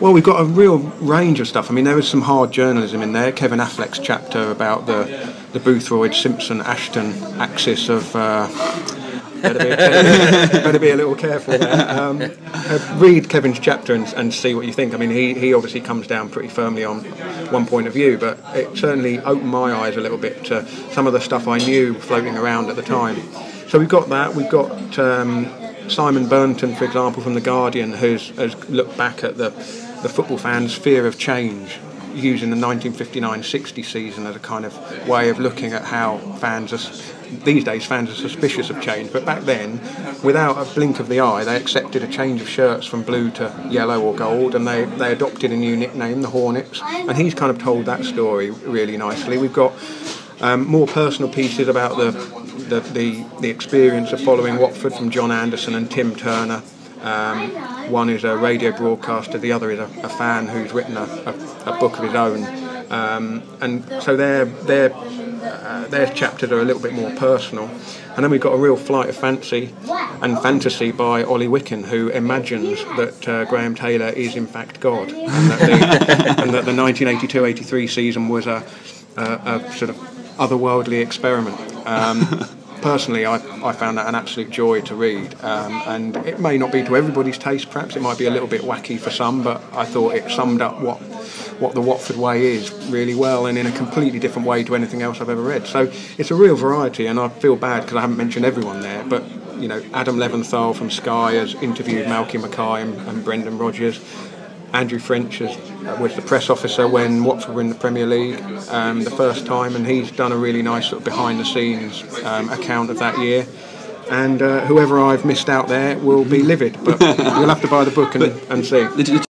Well, we've got a real range of stuff. I mean, there was some hard journalism in there. Kevin Affleck's chapter about the Boothroyd, Simpson, Ashton axis of... better be a little careful there. Read Kevin's chapter and see what you think. I mean, he obviously comes down pretty firmly on one point of view, but it certainly opened my eyes a little bit to some of the stuff I knew floating around at the time. So we've got that. We've got Simon Burnton, for example, from The Guardian, has looked back at the football fans' fear of change, using the 1959-60 season as a kind of way of looking at how these days fans are suspicious of change, but back then, without a blink of the eye, they accepted a change of shirts from blue to yellow or gold, and they adopted a new nickname, the Hornets, and he's kind of told that story really nicely. We've got more personal pieces about the experience of following Watford from John Anderson and Tim Turner. One is a radio broadcaster, the other is a fan who's written a book of his own, and so their chapters are a little bit more personal. And then we've got a real flight of fancy and fantasy by Ollie Wicken, who imagines that Graham Taylor is in fact God, and that the 1982-83 season was a sort of otherworldly experiment. Personally, I found that an absolute joy to read, and it may not be to everybody's taste. Perhaps it might be a little bit wacky for some, but I thought it summed up what the Watford way is really well, and in a completely different way to anything else I've ever read. So it's a real variety, and I feel bad because I haven't mentioned everyone there, but you know, Adam Leventhal from Sky has interviewed Malky Mackay and Brendan Rodgers. Andrew French was the press officer when Watford were in the Premier League the first time, and he's done a really nice sort of behind-the-scenes account of that year. And whoever I've missed out there will be livid, but you'll have to buy the book and see. The